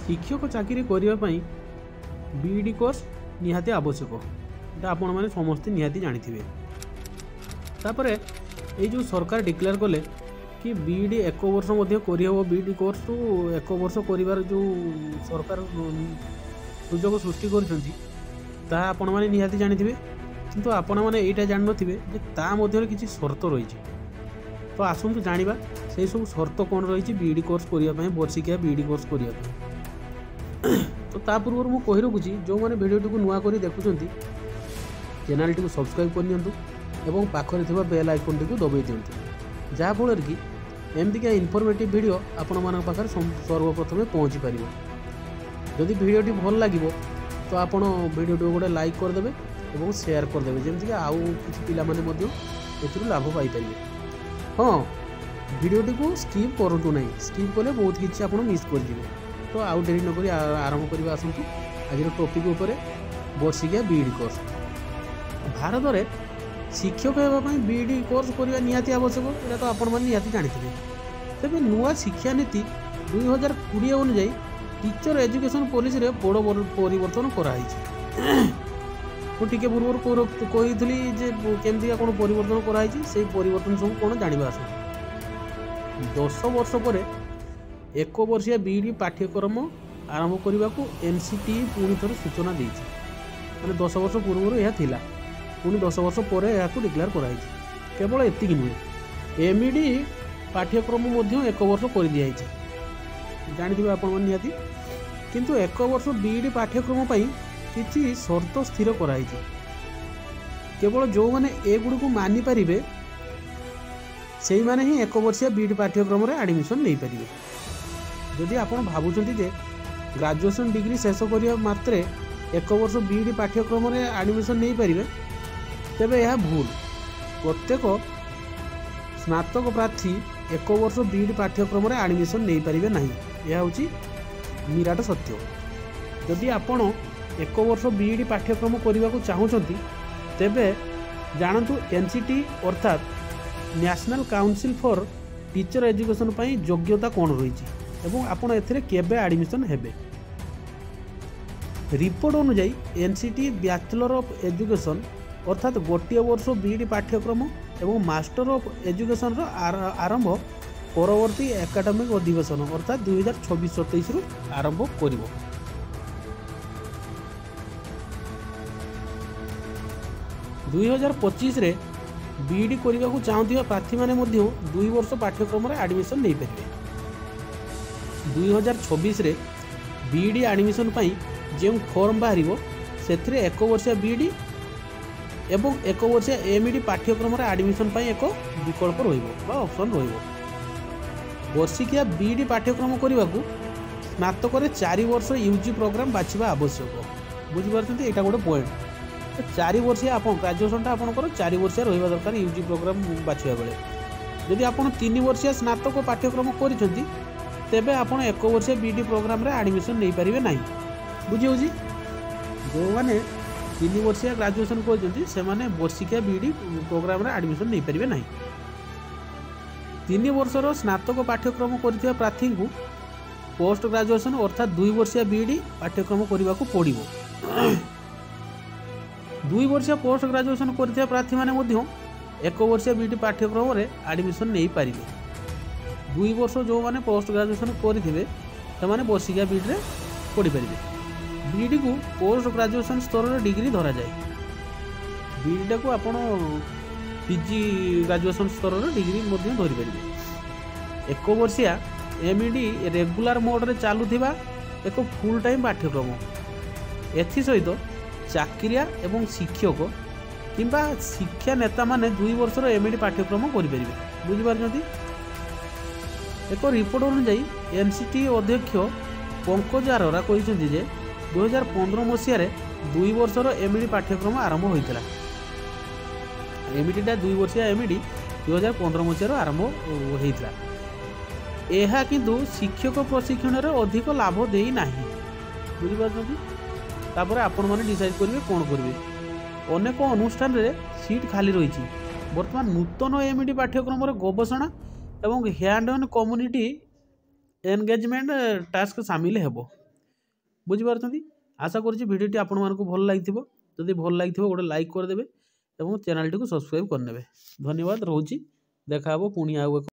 शिक्षक चाकरी करने बीईडी कोर्स निहाती आवश्यक एटा आपण मैंने समस्ते निहाती जानी तापर ये जो सरकार डिक्लेयर कले कि बीईडी 1 वर्ष करहब बीईडी कोर्स तो 1 वर्ष कर जो सरकार सुजोग सृष्टि कर निहाती जानी किंतु आपण मैंने यहाँ जान थे किसी शर्त रही तो आसतु जाना से सब शर्त कौन रही बीईडी कोर्स करने वर्षिकिया बीईडी कोर्स करने तो ता पूर्व मुझे कही रखुच्छी जो मैंने भिडियो को नुआ कर देखुं चैनल टी सब्सक्राइब करनी एवं पाखरे थिबा बेल आइकन टी दबाई दिंतु जहाँफल कि एमतीका इनफॉर्मेटिव वीडियो आपण मान पाखे सर्वप्रथमे पहुँची पार जदि वीडियोटी भल लगे तो आपण वीडियो गोटे लाइक करदे और शेयर करदे जमीक आउ कि पिला लाभ पाइपर हाँ वीडियोटी को स्किप करूँ ना स्किप कले बहुत किसी आप मिस कर तो आउ डेरी नक आरंभ करवा आसतु आज टॉपिक उपर वर्षिकिया बीईडी कोर्स भारत में शिक्षक होगापी बीईडी कोर्स करवा निहाती आवश्यक यहाँ तो आपण मैंने निहाती जानी तेज नुआ शिक्षा नीति 2020 अनुजाई टीचर एजुकेशन पॉलिसी रे बड़ परिवर्तन कराई मुझे पूर्व कही केमती कौन परिवर्तन कराई से परिवर्तन सब कौन जानवा आस 10 वर्ष पर 1 वर्षिया बीईडी पाठ्यक्रम आरंभ करने को एनसीटी पुणी थर सूचना देती मैंने 10 वर्ष पूर्व यह थिला पुणी 10 वर्ष पर यह डिक्लेयर कराई केवल एतिक नुहे एमईडी पाठ्यक्रम 1 वर्ष कर दी जानी आप निहाती किंतु 1 वर्ष बीईडी पाठ्यक्रम किसी शर्त स्थिर कराई केवल जो मैंने एगुड़ को मानि पारे से मैंने ही 1 वर्षिया बीईडी पाठ्यक्रम एडमिशन नहीं पारे जदि आप भावुं ग्रेजुएशन डिग्री शेष करने मात्रे 1 वर्ष बीईडी पाठ्यक्रम एडमिशन नहीं पारे तेबे यह भूल प्रत्येक स्नातक प्रार्थी 1 वर्ष बीईडी पाठ्यक्रम एडमिशन नहीं पारे ना यह हूँ निराट सत्य जदि आपण 1 वर्ष बीईडी पाठ्यक्रम करने को चाहूँगी तेबे जानतु एनसीटी अर्थात national council for teacher education पाई योग्यता कौन रही एवं आपण एथिरे केबे एडमिशन हेबे रिपोर्ट अनुजाई एनसीटी बैचलर ऑफ एजुकेशन अर्थात 1 वर्ष बीईडी पाठ्यक्रम एवं मास्टर ऑफ एजुकेशन आरंभ परवर्ती एकाडेमिक अधिवेशन अर्थात 2026-27 रु आरंभ करिवो 2025 रे बीईडी करने को चाहूथिबा प्रार्थी माने 2 वर्ष पाठ्यक्रम एडमिशन नहीं पारे 2026 रे बीईडी एडमिशन पाई जो फॉर्म बाहर से 1 वर्षिया बीईडी एवं 1 वर्षिया एमईडी पाठ्यक्रम एडमिशन पाई एक विकल्प ऑप्शन वर्षिकिया बीईडी पाठ्यक्रम करने को स्नातक 4 वर्ष यूजी प्रोग्राम बाछिबा आवश्यक बुझीपारछन्ती एटा गोटे पॉइंट 4 वर्षिया आप ग्रेजुएशनटा आपंकर 4 वर्षिया रहा दरकार यूजी प्रोग्राम बाछिया बेले जदि आप 3 वर्षिया स्नातक पाठ्यक्रम करिसेंती तेबे आपण 1 वर्षिया बीईडी प्रोग्राम रे एडमिशन नहीं पारिबे नाही बुझी जो माने 3 वर्षिया ग्रेजुएशन करछन्ती से माने वर्षिकिया बीईडी प्रोग्राम रे एडमिशन नहीं पारिबे नाही 3 वर्षर स्नातक पाठ्यक्रम करथिबा प्रार्थी को पोस्ट ग्रेजुएशन अर्थात 2 वर्षिया बीईडी पाठ्यक्रम करने को पड़िबो 2 वर्षिया पोस्ट ग्रेजुएशन करथिबा प्रार्थी माने 1 वर्षिया बीईडी पाठ्यक्रम रे एडमिशन नहीं पारिबे 2 वर्ष जो माने पोस्ट ग्रेजुएशन करेंगे से वर्षिकिया बीईडी रे पढ़ी पारे बीईडी को पोस्ट ग्रेजुएशन स्तर डिग्री धरा जाए बीईडी को आप पीजी ग्रेजुएशन स्तर डिग्री धरी पारे 1 वर्षिया एमईडी रेगुलर मोड रे चलुवा एक फुल टाइम पाठ्यक्रम एसत चाकरिया एवं शिक्षक किंबा शिक्षा नेता माने 2 वर्षर एमईडी पाठ्यक्रम करें बुझीपार एक रिपोर्ट अनुजाई एनसीटी अध्यक्ष पंकज अरोरा कहते 2015 मसीह 2 वर्षर एमईडी पाठ्यक्रम आरंभ होता एमईडीटा 2 वर्षिया एमईडी 2015 मसीह आरंभ होता यह किंतु शिक्षक प्रशिक्षण अधिक लाभ देना बुझीपार आपण मैंने डिसाइड करेंगे कौन करेंगे अनेक अनुष्ठान रे सीट खाली रही बर्तमान नूतन एमईडी पाठ्यक्रम गवेषणा एवं hand on community engagement task सामिल हेबो बुझिपारुछंती। आशा करुच्ची भिडियोटी आपण मानकु भल लागिथिबो। जदि भल लागिथिबो गोटे लाइक करदेबे एवं चैनल टी को सब्सक्राइब करनेबे। धन्यवाद। रहूची। देखा हबो पुणी आउ एक